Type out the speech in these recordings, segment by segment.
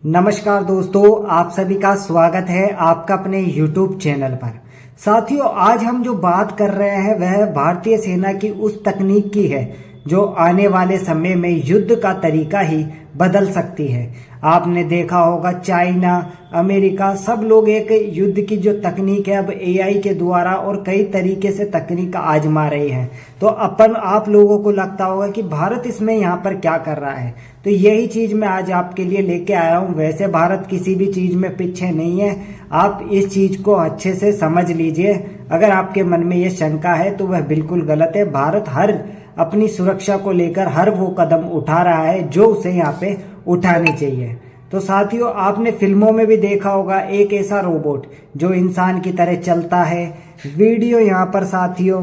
नमस्कार दोस्तों, आप सभी का स्वागत है आपका अपने YouTube चैनल पर। साथियों, आज हम जो बात कर रहे हैं वह भारतीय सेना की उस तकनीक की है जो आने वाले समय में युद्ध का तरीका ही बदल सकती है। आपने देखा होगा चाइना, अमेरिका सब लोग एक युद्ध की जो तकनीक है अब AI के द्वारा और कई तरीके से तकनीक आजमा रही है। तो आप लोगों को लगता होगा कि भारत इसमें यहाँ पर क्या कर रहा है, तो यही चीज मैं आज आपके लिए लेके आया हूँ। वैसे भारत किसी भी चीज में पीछे नहीं है, आप इस चीज को अच्छे से समझ लीजिए। अगर आपके मन में ये शंका है तो वह बिल्कुल गलत है। भारत हर अपनी सुरक्षा को लेकर हर वो कदम उठा रहा है जो उसे यहाँ पे उठानी चाहिए। तो साथियों, आपने फिल्मों में भी देखा होगा एक ऐसा रोबोट जो इंसान की तरह चलता है। वीडियो यहाँ पर साथियों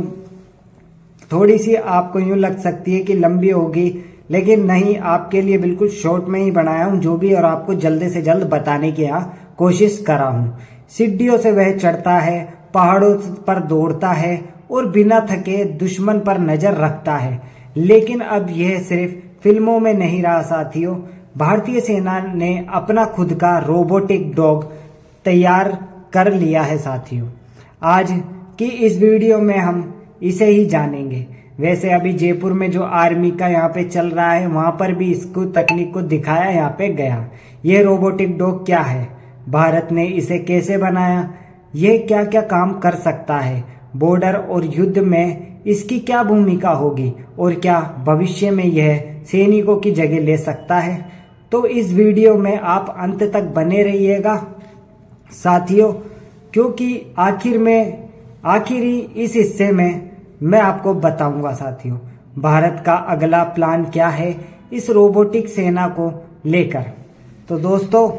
थोड़ी सी आपको यूं लग सकती है कि लंबी होगी, लेकिन नहीं, आपके लिए बिल्कुल शॉर्ट में ही बनाया हूं जो भी, और आपको जल्द से जल्द बताने की यहाँ कोशिश करा हूं। सीढ़ियों से वह चढ़ता है, पहाड़ों पर दौड़ता है और बिना थके दुश्मन पर नजर रखता है। लेकिन अब यह सिर्फ फिल्मों में नहीं रहा साथियों, भारतीय सेना ने अपना खुद का रोबोटिक डॉग तैयार कर लिया है साथियों। आज की इस वीडियो में हम इसे ही जानेंगे। वैसे अभी जयपुर में जो आर्मी का यहाँ पे चल रहा है वहां पर भी इसको तकनीक को दिखाया यहाँ पे गया। यह रोबोटिक डॉग क्या है, भारत ने इसे कैसे बनाया, यह क्या क्या काम कर सकता है, बॉर्डर और युद्ध में इसकी क्या भूमिका होगी और क्या भविष्य में यह सैनिकों की जगह ले सकता है। तो इस वीडियो में आप अंत तक बने रहिएगा साथियों, क्योंकि आखिरी इस हिस्से में मैं आपको बताऊंगा साथियों भारत का अगला प्लान क्या है इस रोबोटिक सेना को लेकर। तो दोस्तों,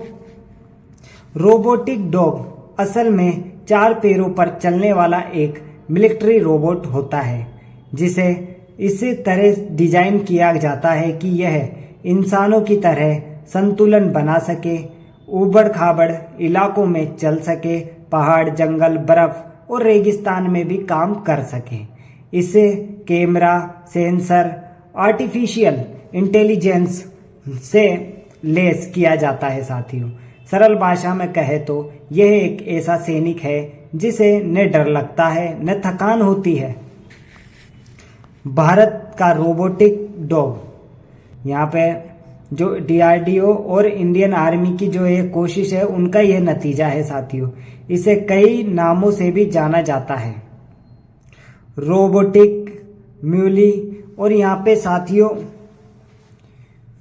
रोबोटिक डॉग असल में 4 पैरों पर चलने वाला एक मिलिट्री रोबोट होता है जिसे इसी तरह डिजाइन किया जाता है कि यह इंसानों की तरह संतुलन बना सके, ऊबड़ खाबड़ इलाकों में चल सके, पहाड़, जंगल, बर्फ और रेगिस्तान में भी काम कर सके। इसे कैमरा, सेंसर, आर्टिफिशियल इंटेलिजेंस से लेस किया जाता है साथियों। सरल भाषा में कहे तो यह एक ऐसा सैनिक है जिसे न डर लगता है न थकान होती है। भारत का रोबोटिक डॉग यहाँ पे जो DRDO और इंडियन आर्मी की जो ये कोशिश है उनका यह नतीजा है साथियों। इसे कई नामों से भी जाना जाता है, रोबोटिक म्यूली, और यहाँ पे साथियों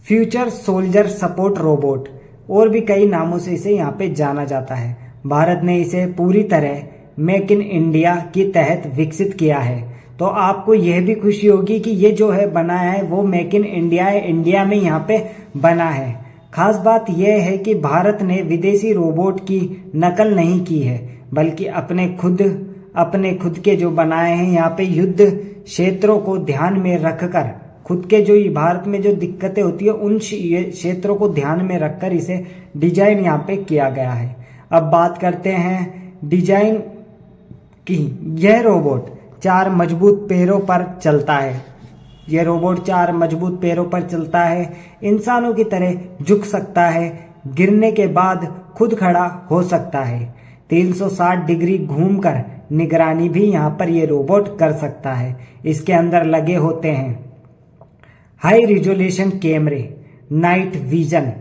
फ्यूचर सोल्जर सपोर्ट रोबोट, और भी कई नामों से इसे यहाँ पे जाना जाता है। भारत ने इसे पूरी तरह मेक इन इंडिया के तहत विकसित किया है। तो आपको यह भी खुशी होगी कि ये जो है बनाया है वो मेक इन इंडिया है, इंडिया में यहाँ पे बना है। खास बात यह है कि भारत ने विदेशी रोबोट की नकल नहीं की है, बल्कि अपने खुद के जो बनाए हैं यहाँ पे युद्ध क्षेत्रों को ध्यान में रखकर, खुद के जो भारत में जो दिक्कतें होती है उन क्षेत्रों को ध्यान में रखकर इसे डिजाइन यहाँ पे किया गया है। अब बात करते हैं डिजाइन की। यह रोबोट 4 मजबूत पैरों पर चलता है। यह रोबोट 4 मजबूत पैरों पर चलता है, इंसानों की तरह झुक सकता है, गिरने के बाद खुद खड़ा हो सकता है, 360 डिग्री घूमकर निगरानी भी यहाँ पर यह रोबोट कर सकता है। इसके अंदर लगे होते हैं हाई रिजोल्यूशन कैमरे, night vision,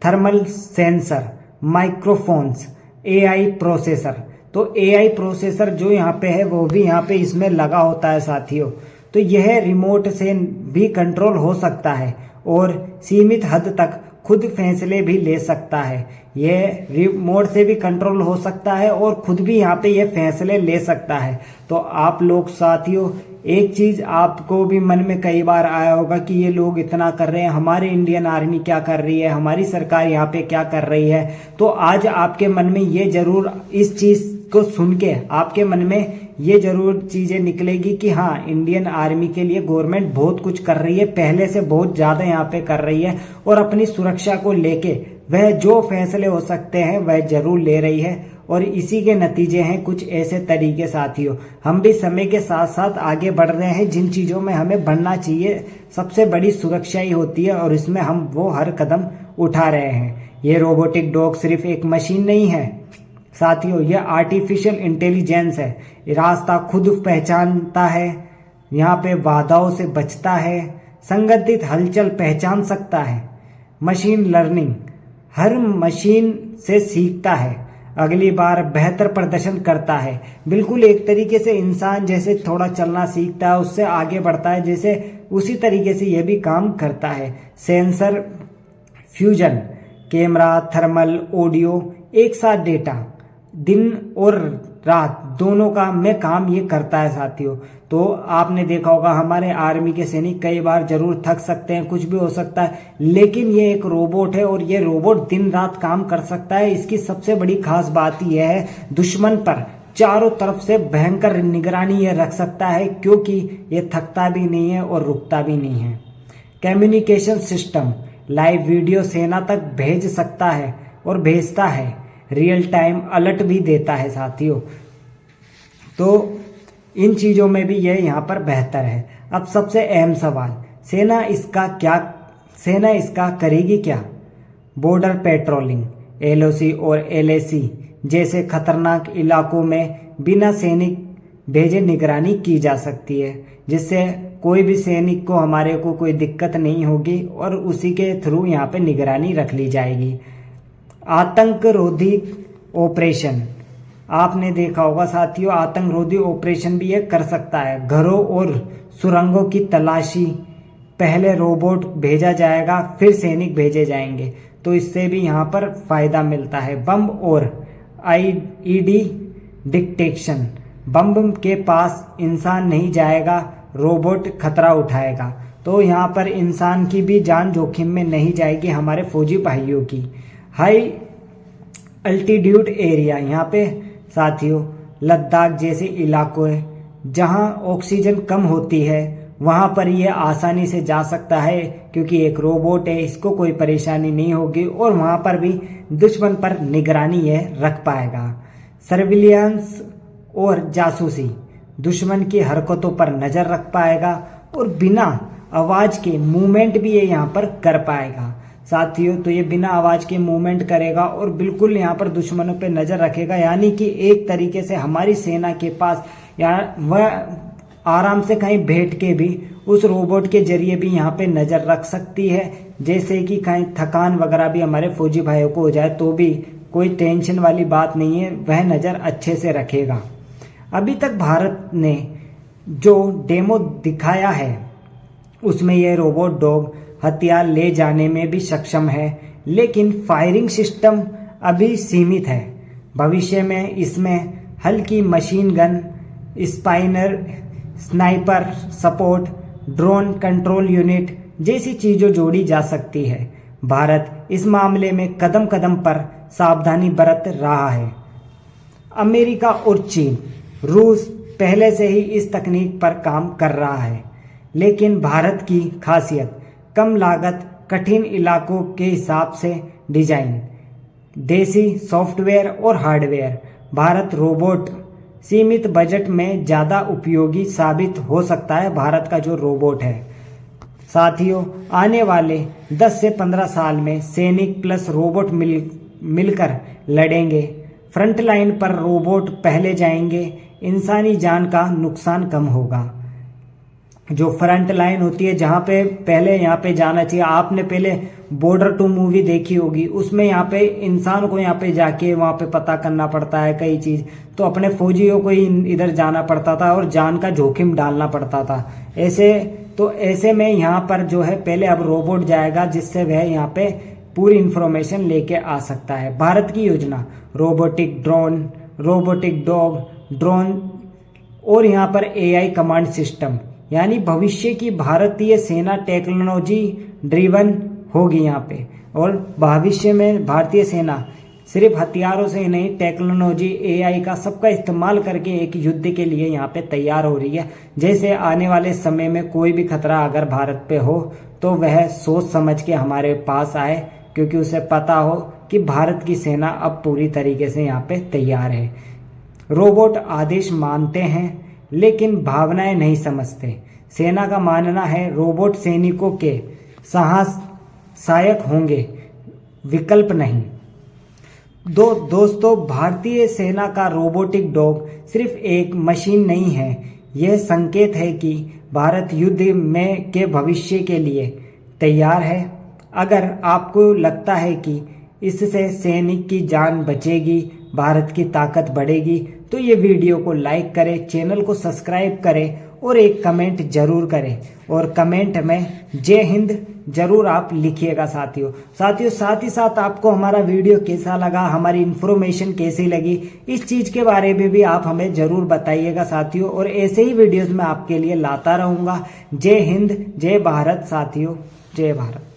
thermal sensor, microphones, AI processor. तो AI प्रोसेसर जो यहाँ पे है वो भी यहाँ पे इसमें लगा होता है साथियों। तो यह रिमोट से भी कंट्रोल हो सकता है और सीमित हद तक खुद फैसले भी ले सकता है। यह रिमोट से भी कंट्रोल हो सकता है और खुद भी यहाँ पे यह फैसले ले सकता है। तो आप लोग साथियों, एक चीज आपको भी मन में कई बार आया होगा कि ये लोग इतना कर रहे हैं, हमारे इंडियन आर्मी क्या कर रही है, हमारी सरकार यहाँ पे क्या कर रही है। तो आज आपके मन में ये जरूर, इस चीज को सुन के आपके मन में ये जरूर चीजें निकलेगी कि हाँ, इंडियन आर्मी के लिए गवर्नमेंट बहुत कुछ कर रही है, पहले से बहुत ज्यादा यहाँ पे कर रही है, और अपनी सुरक्षा को लेके वह जो फैसले हो सकते हैं वह जरूर ले रही है। और इसी के नतीजे हैं कुछ ऐसे तरीके साथियों। हम भी समय के साथ साथ आगे बढ़ रहे हैं, जिन चीजों में हमें बढ़ना चाहिए सबसे बड़ी सुरक्षा ही होती है, और इसमें हम वो हर कदम उठा रहे हैं। ये रोबोटिक डॉग सिर्फ एक मशीन नहीं है साथियों, यह आर्टिफिशियल इंटेलिजेंस है। रास्ता खुद पहचानता है, यहाँ पे बाधाओं से बचता है, संगठित हलचल पहचान सकता है। मशीन लर्निंग, हर मशीन से सीखता है, अगली बार बेहतर प्रदर्शन करता है। बिल्कुल एक तरीके से इंसान जैसे थोड़ा चलना सीखता है, उससे आगे बढ़ता है, जैसे उसी तरीके से यह भी काम करता है। Sensor fusion, camera, thermal, audio, एक साथ डेटा, दिन और रात दोनों का में काम ये करता है साथियों। तो आपने देखा होगा हमारे आर्मी के सैनिक कई बार जरूर थक सकते हैं, कुछ भी हो सकता है, लेकिन ये एक रोबोट है और ये रोबोट दिन रात काम कर सकता है। इसकी सबसे बड़ी खास बात यह है, दुश्मन पर चारों तरफ से भयंकर निगरानी ये रख सकता है, क्योंकि ये थकता भी नहीं है और रुकता भी नहीं है। कम्युनिकेशन सिस्टम, लाइव वीडियो सेना तक भेज सकता है और भेजता है, रियल टाइम अलर्ट भी देता है साथियों। तो इन चीज़ों में भी यह यहाँ पर बेहतर है। अब सबसे अहम सवाल, सेना इसका करेगी क्या? बॉर्डर पेट्रोलिंग, एलओसी और एलएसी जैसे खतरनाक इलाकों में बिना सैनिक भेजे निगरानी की जा सकती है, जिससे कोई भी सैनिक को हमारे को कोई दिक्कत नहीं होगी और उसी के थ्रू यहाँ पे निगरानी रख ली जाएगी। आतंकरोधी ऑपरेशन, आपने देखा होगा साथियों, आतंकरोधी ऑपरेशन भी ये कर सकता है। घरों और सुरंगों की तलाशी, पहले रोबोट भेजा जाएगा फिर सैनिक भेजे जाएंगे, तो इससे भी यहाँ पर फायदा मिलता है। बम और आईईडी डिटेक्शन, बम के पास इंसान नहीं जाएगा, रोबोट खतरा उठाएगा, तो यहाँ पर इंसान की भी जान जोखिम में नहीं जाएगी, हमारे फौजी भाइयों की। हाई अल्टीट्यूड एरिया, यहाँ पे साथियों लद्दाख जैसे इलाकों है जहाँ ऑक्सीजन कम होती है, वहाँ पर ये आसानी से जा सकता है, क्योंकि एक रोबोट है, इसको कोई परेशानी नहीं होगी और वहाँ पर भी दुश्मन पर निगरानी यह रख पाएगा। सर्विलियंस और जासूसी, दुश्मन की हरकतों पर नजर रख पाएगा और बिना आवाज के मूवमेंट भी ये यहाँ पर कर पाएगा साथियों। तो ये बिना आवाज के मूवमेंट करेगा और बिल्कुल यहाँ पर दुश्मनों पे नजर रखेगा, यानी कि एक तरीके से हमारी सेना के पास वह आराम से कहीं बैठ के भी उस रोबोट के जरिए भी यहाँ पे नजर रख सकती है, जैसे कि कहीं थकान वगैरह भी हमारे फौजी भाइयों को हो जाए तो भी कोई टेंशन वाली बात नहीं है, वह नजर अच्छे से रखेगा। अभी तक भारत ने जो डेमो दिखाया है उसमें यह रोबोट डॉग हथियार ले जाने में भी सक्षम है, लेकिन फायरिंग सिस्टम अभी सीमित है। भविष्य में इसमें हल्की machine gun, sniper support, drone control unit जैसी चीजों जोड़ी जा सकती है। भारत इस मामले में कदम कदम पर सावधानी बरत रहा है। अमेरिका और चीन, रूस पहले से ही इस तकनीक पर काम कर रहा है, लेकिन भारत की खासियत कम लागत, कठिन इलाकों के हिसाब से डिजाइन, देसी सॉफ्टवेयर और हार्डवेयर। भारत रोबोट सीमित बजट में ज़्यादा उपयोगी साबित हो सकता है, भारत का जो रोबोट है साथियों। आने वाले 10 से 15 साल में सैनिक प्लस रोबोट मिलकर लड़ेंगे। फ्रंट लाइन पर रोबोट पहले जाएंगे, इंसानी जान का नुकसान कम होगा। जो फ्रंट लाइन होती है जहाँ पे पहले यहाँ पे जाना चाहिए, आपने पहले बॉर्डर 2 मूवी देखी होगी, उसमें यहाँ पे इंसान को यहाँ पे जाके वहाँ पे पता करना पड़ता है कई चीज, तो अपने फौजियों को ही इधर जाना पड़ता था और जान का जोखिम डालना पड़ता था। ऐसे में यहाँ पर जो है पहले अब रोबोट जाएगा, जिससे वह यहाँ पे पूरी इंफॉर्मेशन लेके आ सकता है। भारत की योजना robotic drone, robotic dog, drone और यहाँ पर एआई कमांड सिस्टम, यानी भविष्य की भारतीय सेना टेक्नोलॉजी ड्रिवन होगी यहाँ पे। और भविष्य में भारतीय सेना सिर्फ हथियारों से ही नहीं, टेक्नोलॉजी, एआई का सबका इस्तेमाल करके एक युद्ध के लिए यहाँ पे तैयार हो रही है। जैसे आने वाले समय में कोई भी खतरा अगर भारत पे हो तो वह सोच समझ के हमारे पास आए, क्योंकि उसे पता हो कि भारत की सेना अब पूरी तरीके से यहाँ पे तैयार है। रोबोट आदेश मानते हैं लेकिन भावनाएं नहीं समझते। सेना का मानना है रोबोट सैनिकों के सहायक होंगे, विकल्प नहीं। दोस्तों, भारतीय सेना का रोबोटिक डॉग सिर्फ एक मशीन नहीं है, यह संकेत है कि भारत युद्ध में के भविष्य के लिए तैयार है। अगर आपको लगता है कि इससे सैनिक की जान बचेगी, भारत की ताकत बढ़ेगी, तो ये वीडियो को लाइक करें, चैनल को सब्सक्राइब करें और एक कमेंट जरूर करें। और कमेंट में जय हिंद जरूर आप लिखिएगा साथियों। साथ ही साथ आपको हमारा वीडियो कैसा लगा, हमारी इन्फॉर्मेशन कैसी लगी, इस चीज़ के बारे में भी आप हमें जरूर बताइएगा साथियों। और ऐसे ही वीडियोस मैं आपके लिए लाता रहूँगा। जय हिंद, जय भारत साथियों, जय भारत।